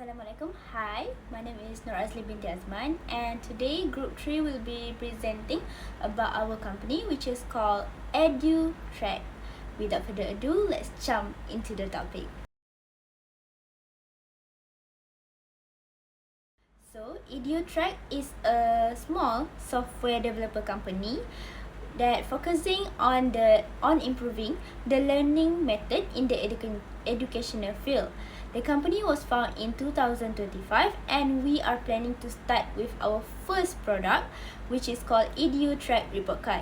Assalamualaikum. Hi, my name is Nur Azli binti Azman, and today Group 3 will be presenting about our company, which is called EduTrack. Without further ado, let's jump into the topic. So, EduTrack is a small software developer company that focusing on improving the learning method in the educational field. The company was found in 2025, and we are planning to start with our first product, which is called EduTrack Report Card.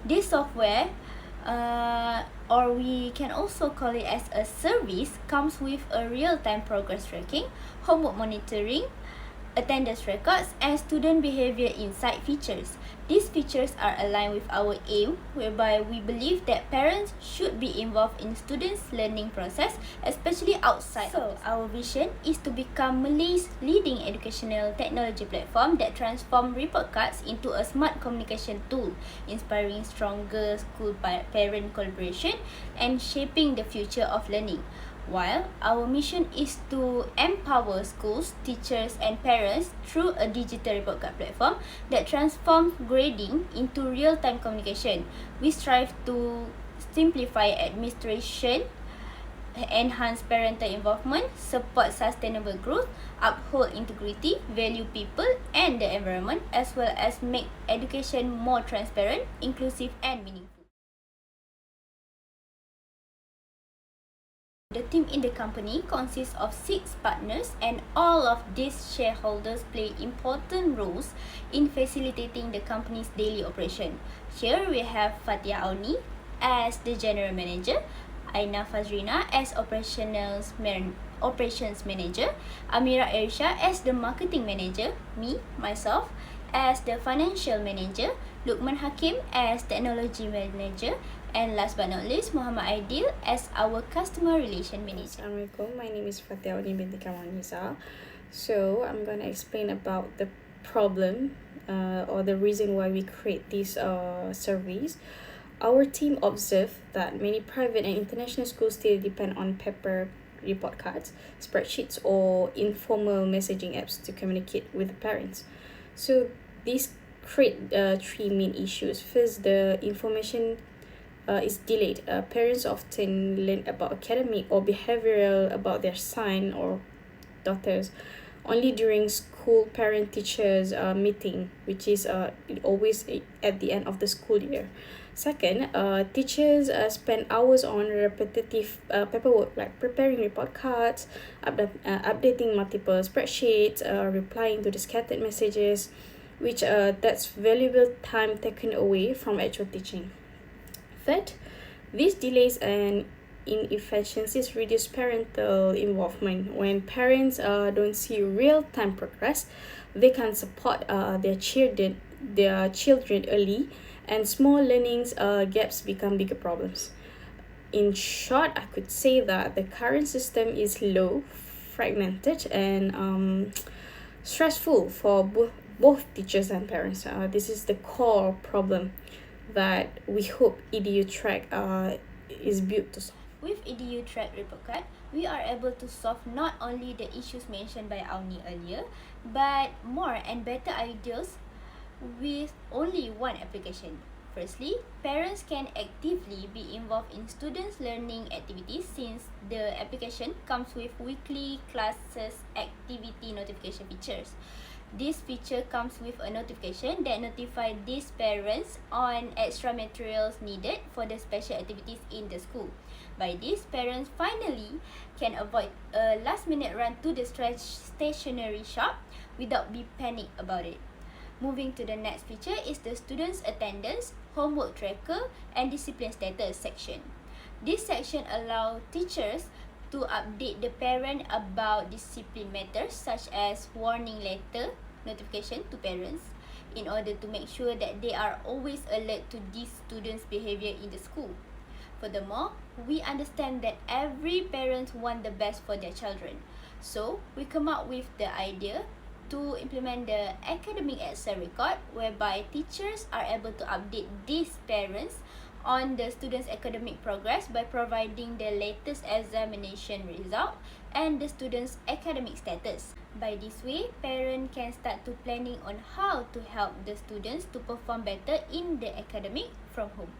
This software, or we can also call it as a service, comes with a real-time progress tracking, homework monitoring, attendance records, and student behavior insight features. These features are aligned with our aim, whereby we believe that parents should be involved in students' learning process, especially outside. So, our vision is to become Malay's leading educational technology platform that transforms report cards into a smart communication tool, inspiring stronger school-parent collaboration and shaping the future of learning. While our mission is to empower schools, teachers, and parents through a digital report card platform that transforms grading into real-time communication. We strive to simplify administration, enhance parental involvement, support sustainable growth, uphold integrity, value people and the environment, as well as make education more transparent, inclusive, and meaningful. The team in the company consists of 6 partners, and all of these shareholders play important roles in facilitating the company's daily operation. Here we have Fatia Auni as the General Manager, Aina Fazrina as Operations Manager, Amira Erisha as the Marketing Manager, myself, as the Financial Manager, Lukman Hakim as Technology Manager, and last but not least, Muhammad Aidil as our Customer Relation Manager. Assalamualaikum, my name is Fatia binti Kawanisa. So I'm going to explain about the problem or the reason why we create these surveys. Our team observed that many private and international schools still depend on paper report cards, spreadsheets, or informal messaging apps to communicate with the parents. So these create 3 main issues. First, the information is delayed. Parents often learn about academic or behavioral about their son or daughters only during school parent-teachers meeting, which is always at the end of the school year. Second, teachers spend hours on repetitive paperwork like preparing report cards, updating multiple spreadsheets, replying to the scattered messages, which that's valuable time taken away from actual teaching. Third, these delays and inefficiencies reduce parental involvement. When parents don't see real-time progress, they can support their children early, and small learnings gaps become bigger problems. In short, I could say that the current system is low, fragmented, and stressful for both teachers and parents. This is the core problem that we hope EduTrack is built to solve. With EduTrack Report Card, we are able to solve not only the issues mentioned by Auni earlier, but more and better ideas with only one application. Firstly, parents can actively be involved in students' learning activities since the application comes with weekly classes activity notification features. This feature comes with a notification that notifies these parents on extra materials needed for the special activities in the school. By this, parents finally can avoid a last-minute run to the stationery shop without be panicked about it. Moving to the next feature is the students' attendance, homework tracker, and discipline status section. This section allows teachers to update the parent about discipline matters such as warning letter notification to parents in order to make sure that they are always alert to these students' behavior in the school. Furthermore, we understand that every parent wants the best for their children. So, we come up with the idea to implement the academic Excel record whereby teachers are able to update these parents on the students' academic progress by providing the latest examination result and the students' academic status. By this way, parents can start to planning on how to help the students to perform better in the academic from home.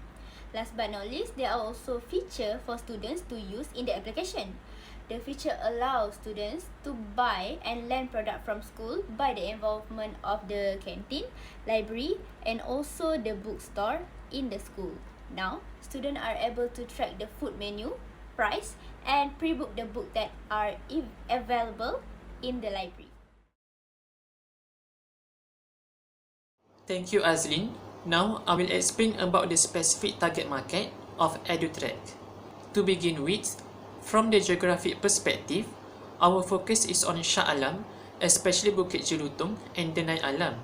Last but not least, there are also features for students to use in the application. The feature allows students to buy and lend product from school by the involvement of the canteen, library, and also the bookstore in the school. Now, students are able to track the food menu, price, and pre-book the book that are available in the library. Thank you, Azlin. Now, I will explain about the specific target market of EduTrack. To begin with, from the geographic perspective, our focus is on Shah Alam, especially Bukit Jelutong and Denai Alam.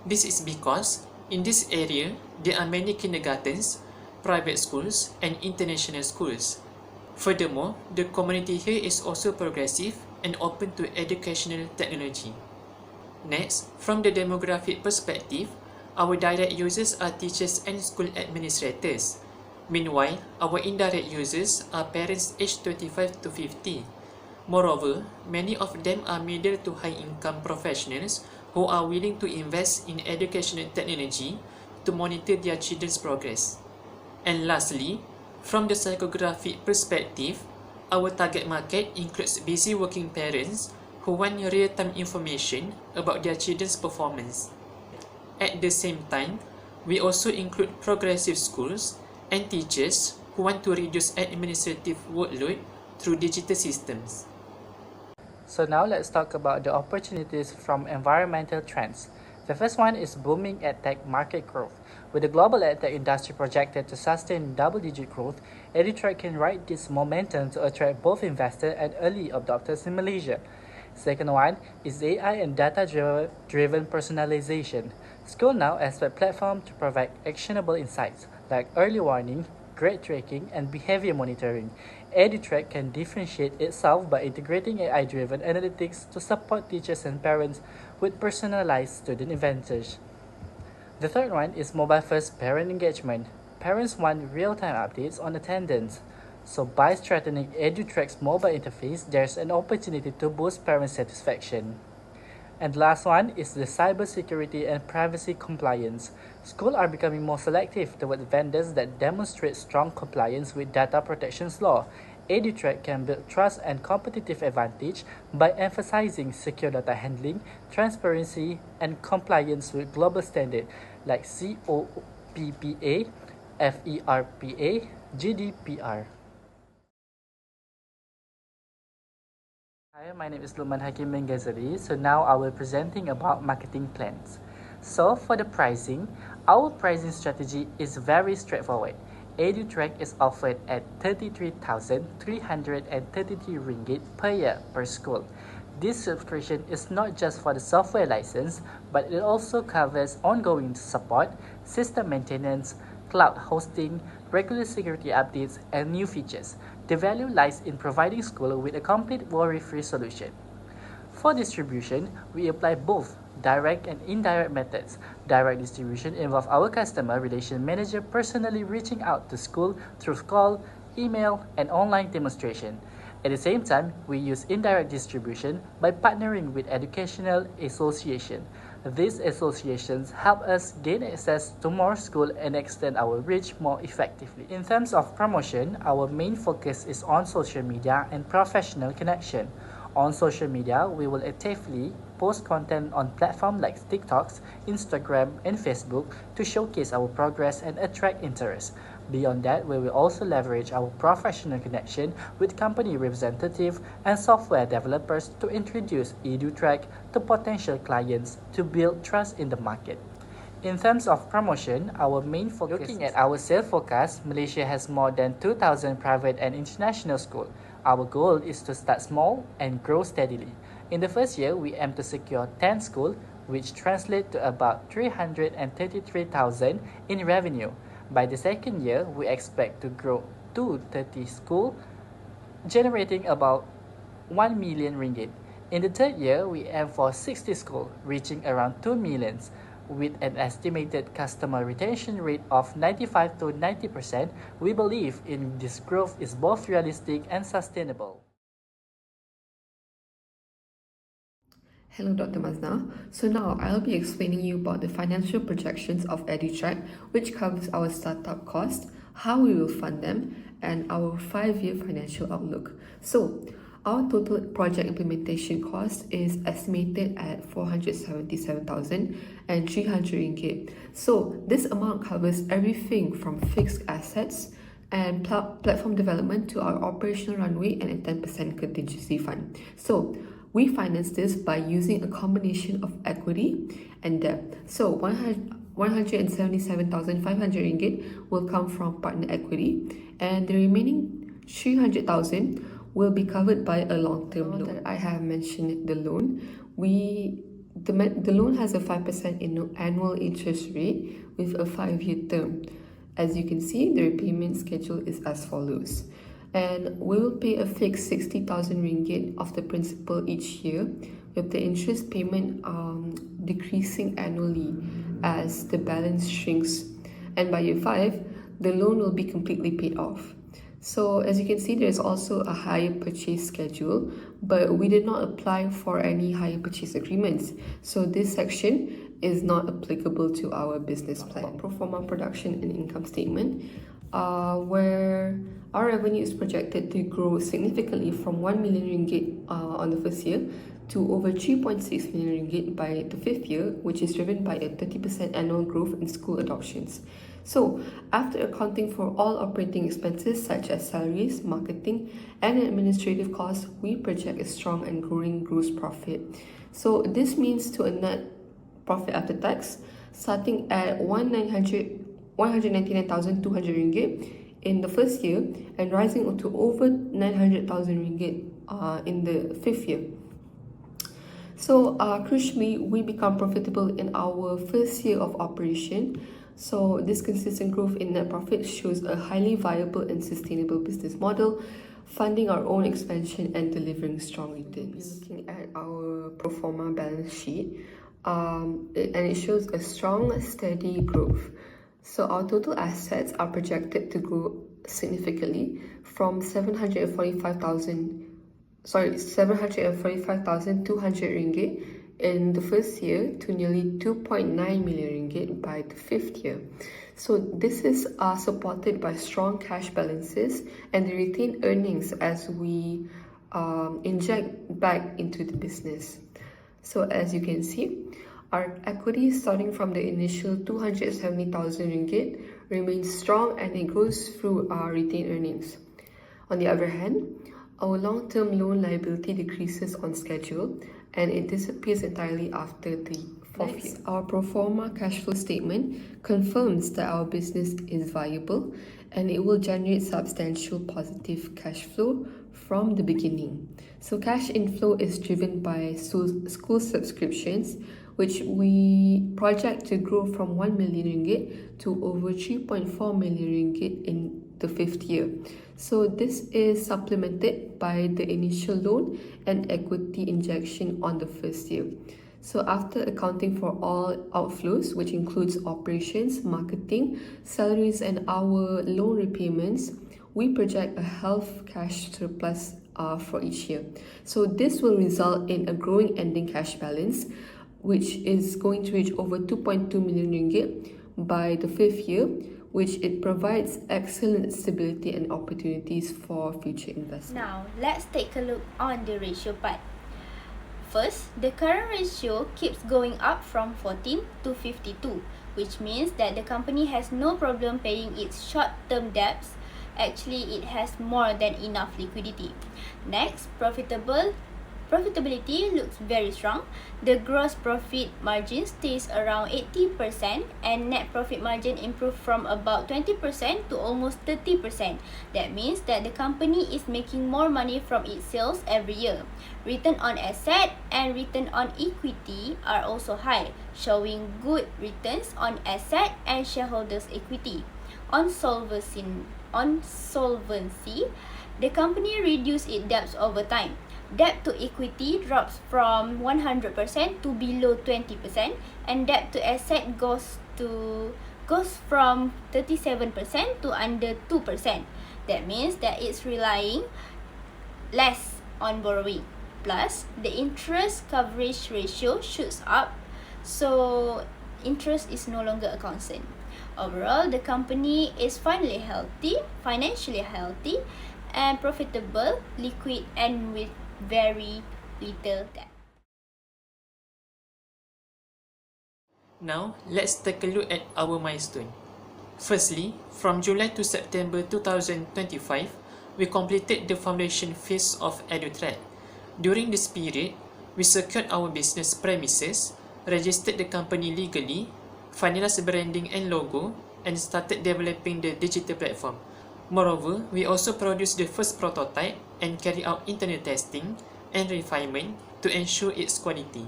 This is because in this area, there are many kindergartens, private schools, and international schools. Furthermore, the community here is also progressive and open to educational technology. Next, from the demographic perspective, our direct users are teachers and school administrators. Meanwhile, our indirect users are parents aged 25 to 50. Moreover, many of them are middle to high income professionals who are willing to invest in educational technology to monitor their children's progress. And lastly, from the psychographic perspective, our target market includes busy working parents who want real-time information about their children's performance. At the same time, we also include progressive schools and teachers who want to reduce administrative workload through digital systems. So now let's talk about the opportunities from environmental trends. The first one is booming edtech market growth. With the global edtech industry projected to sustain double-digit growth, EduTrack can ride this momentum to attract both investors and early adopters in Malaysia. Second one is AI and data-driven personalization. School now expect platforms to provide actionable insights like early warning, grade tracking, and behavior monitoring. EduTrack can differentiate itself by integrating AI-driven analytics to support teachers and parents with personalized student advantage. The third one is mobile-first parent engagement. Parents want real-time updates on attendance. So by strengthening EduTrack's mobile interface, there's an opportunity to boost parent satisfaction. And last one is the cybersecurity and privacy compliance. Schools are becoming more selective toward vendors that demonstrate strong compliance with data protections law. EduTrack can build trust and competitive advantage by emphasizing secure data handling, transparency, and compliance with global standards like COPPA, FERPA, GDPR. Hi, my name is Luman Hakim Mengazari. So now I will presenting about marketing plans. So for the pricing, our pricing strategy is very straightforward. EduTrack is offered at 33,333 ringgit per year per school. This subscription is not just for the software license, but it also covers ongoing support, system maintenance, cloud hosting, regular security updates, and new features. The value lies in providing school with a complete worry-free solution. For distribution, we apply both direct and indirect methods. Direct distribution involves our customer relation manager personally reaching out to school through call, email, and online demonstration. At the same time, we use indirect distribution by partnering with educational associations. These associations help us gain access to more schools and extend our reach more effectively. In terms of promotion, our main focus is on social media and professional connection. On social media, we will actively post content on platforms like TikTok, Instagram, and Facebook to showcase our progress and attract interest. Beyond that, we will also leverage our professional connection with company representatives and software developers to introduce EduTrack to potential clients to build trust in the market. In terms of promotion, our main focus looking at our sales forecast, Malaysia has more than 2,000 private and international schools. Our goal is to start small and grow steadily. In the first year, we aim to secure 10 schools, which translate to about 333,000 in revenue. By the second year, we expect to grow to 30 schools, generating about 1 million ringgit. In the third year, we aim for 60 schools, reaching around 2 million. With an estimated customer retention rate of 95 to 90%, we believe in this growth is both realistic and sustainable. Hello, Dr. Mazna. So now I'll be explaining you about the financial projections of EduTrack, which covers our startup cost, how we will fund them, and our 5-year financial outlook. So our total project implementation cost is estimated at 477,300 ringgit. So this amount covers everything from fixed assets and platform development to our operational runway and a 10% contingency fund. So we finance this by using a combination of equity and debt. So 177,500 ringgit will come from partner equity, and the remaining 300,000 will be covered by a long-term loan. That I have mentioned the loan. The loan has a 5% annual interest rate with a 5-year term. As you can see, the repayment schedule is as follows. And we will pay a fixed 60,000 ringgit of the principal each year, with the interest payment decreasing annually as the balance shrinks. And by year 5, the loan will be completely paid off. So as you can see, there's also a hire purchase schedule, but we did not apply for any hire purchase agreements. So this section is not applicable to our business plan. Pro forma production and income statement, where our revenue is projected to grow significantly from 1 million ringgit on the first year to over 3.6 million ringgit by the 5th year, which is driven by a 30% annual growth in school adoptions. So, after accounting for all operating expenses such as salaries, marketing, and administrative costs, we project a strong and growing gross profit. So, this means to a net profit after tax starting at 199,200 ringgit in the first year and rising to over 900,000 ringgit in the 5th year. So, crucially, we become profitable in our first year of operation. So this consistent growth in net profit shows a highly viable and sustainable business model, funding our own expansion and delivering strong returns. Looking at our pro forma balance sheet, and it shows a strong, steady growth. So our total assets are projected to grow significantly from 745,200 ringgit in the first year to nearly 2.9 million ringgit by the 5th year. So this is supported by strong cash balances and the retained earnings as we inject back into the business. So as you can see, our equity starting from the initial 270,000 ringgit remains strong and it goes through our retained earnings. On the other hand, our long-term loan liability decreases on schedule and it disappears entirely after the 4th year. Our pro forma cash flow statement confirms that our business is viable and it will generate substantial positive cash flow from the beginning. So cash inflow is driven by school subscriptions, which we project to grow from 1 million ringgit to over 3.4 million ringgit in the 5th year. So this is supplemented by the initial loan and equity injection on the first year. So after accounting for all outflows, which includes operations, marketing, salaries, and our loan repayments, we project a healthy cash surplus for each year. So this will result in a growing ending cash balance, which is going to reach over 2.2 million ringgit by the 5th year, which it provides excellent stability and opportunities for future investment. Now, let's take a look on the ratio part. First, the current ratio keeps going up from 14 to 52, which means that the company has no problem paying its short-term debts. Actually, it has more than enough liquidity. Next, profitability looks very strong. The gross profit margin stays around 80% and net profit margin improved from about 20% to almost 30%. That means that the company is making more money from its sales every year. Return on asset and return on equity are also high, showing good returns on asset and shareholders' equity. On solvency, the company reduced its debts over time. Debt to equity drops from 100% to below 20%, and debt to asset goes from 37% to under 2%. That means that it's relying less on borrowing. Plus, the interest coverage ratio shoots up, so interest is no longer a concern. Overall, the company is financially healthy, and profitable, liquid, and with very little debt. Now, let's take a look at our milestone. Firstly, from July to September 2025, we completed the foundation phase of EduTrack. During this period, we secured our business premises, registered the company legally, finalized branding and logo, and started developing the digital platform. Moreover, we also produced the first prototype and carried out internal testing and refinement to ensure its quality.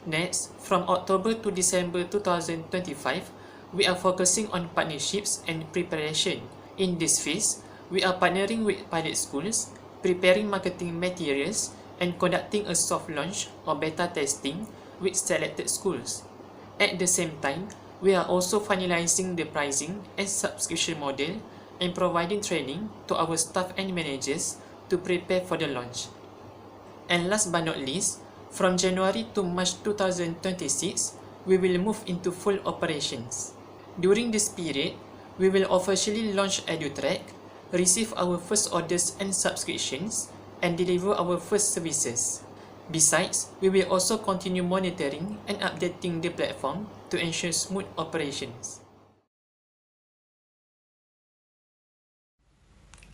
Next, from October to December 2025, we are focusing on partnerships and preparation. In this phase, we are partnering with pilot schools, preparing marketing materials, and conducting a soft launch or beta testing with selected schools. At the same time, we are also finalizing the pricing and subscription model and providing training to our staff and managers to prepare for the launch. And last but not least, from January to March 2026, we will move into full operations. During this period, we will officially launch EduTrack, receive our first orders and subscriptions, and deliver our first services. Besides, we will also continue monitoring and updating the platform to ensure smooth operations.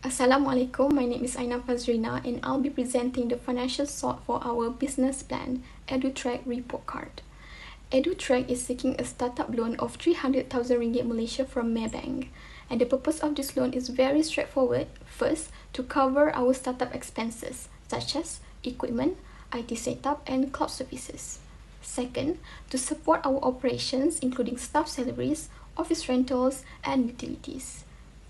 Assalamualaikum, my name is Aina Fazrina and I'll be presenting the financial sort for our business plan, EduTrack Report Card. EduTrack is seeking a startup loan of 300,000 ringgit Malaysia from Maybank, and the purpose of this loan is very straightforward. First, to cover our startup expenses such as equipment, IT setup and cloud services. Second, to support our operations including staff salaries, office rentals and utilities.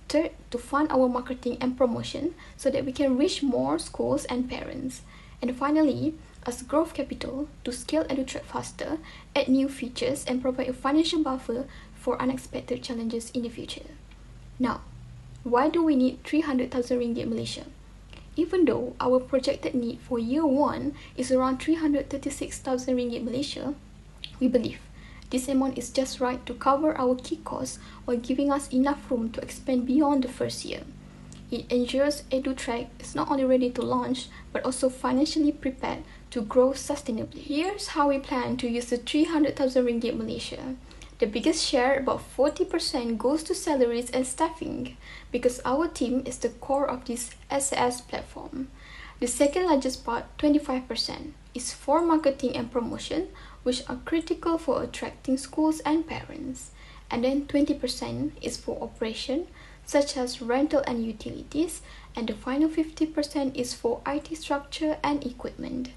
Third, to fund our marketing and promotion so that we can reach more schools and parents. And finally, as growth capital to scale EduTrack faster, add new features and provide a financial buffer for unexpected challenges in the future. Now, why do we need 300,000 ringgit Malaysia? Even though our projected need for year 1 is around 336,000 ringgit Malaysia, we believe this amount is just right to cover our key costs while giving us enough room to expand beyond the first year. It ensures EduTrack is not only ready to launch, but also financially prepared to grow sustainably. Here's how we plan to use the 300,000 ringgit Malaysia. The biggest share, about 40%, goes to salaries and staffing because our team is the core of this SaaS platform. The second largest part, 25%, is for marketing and promotion, which are critical for attracting schools and parents. And then 20% is for operation, such as rental and utilities, and the final 50% is for IT structure and equipment.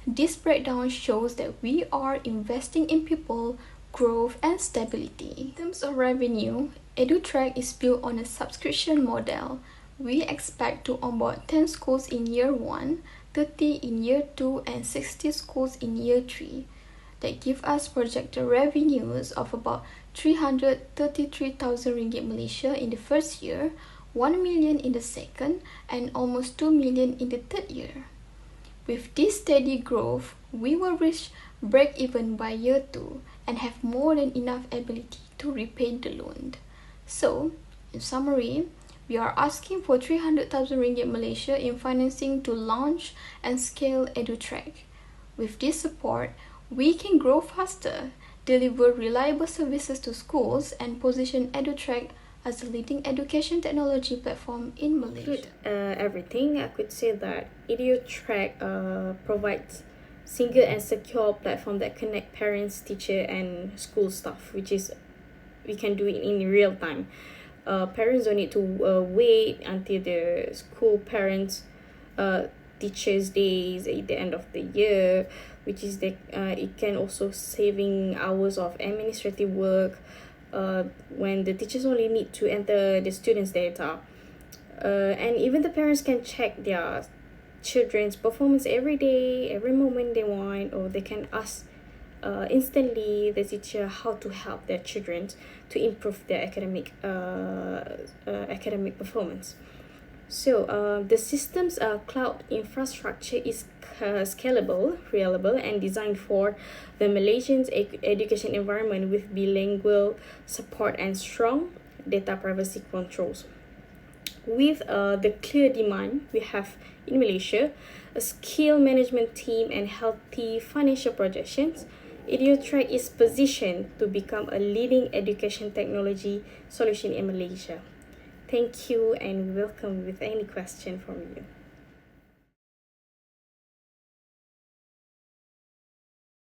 This breakdown shows that we are investing in people, growth and stability. In terms of revenue, EduTrack is built on a subscription model. We expect to onboard 10 schools in year 1, 30 in year 2 and 60 schools in year 3. That give us projected revenues of about 333,000 ringgit Malaysia in the first year, 1 million in the second, and almost 2 million in the third year. With this steady growth, we will reach break-even by year 2 and have more than enough ability to repay the loan. So, in summary, we are asking for 300,000 ringgit Malaysia in financing to launch and scale EduTrack. With this support, we can grow faster, deliver reliable services to schools, and position EduTrack as a leading education technology platform in Malaysia. Everything, I could say that EduTrack provides single and secure platform that connect parents, teacher and school staff, which is we can do it in real time. Parents don't need to wait until the school parents teachers days at the end of the year, which is it can also saving hours of administrative work when the teachers only need to enter the students' data, and even the parents can check their children's performance every day, every moment they want, or they can ask instantly the teacher how to help their children to improve their academic performance. So the system's cloud infrastructure is scalable, reliable, and designed for the Malaysian education environment with bilingual support and strong data privacy controls. With the clear demand we have in Malaysia, a skilled management team, and healthy financial projections, EduTrack is positioned to become a leading education technology solution in Malaysia. Thank you and welcome with any question from you.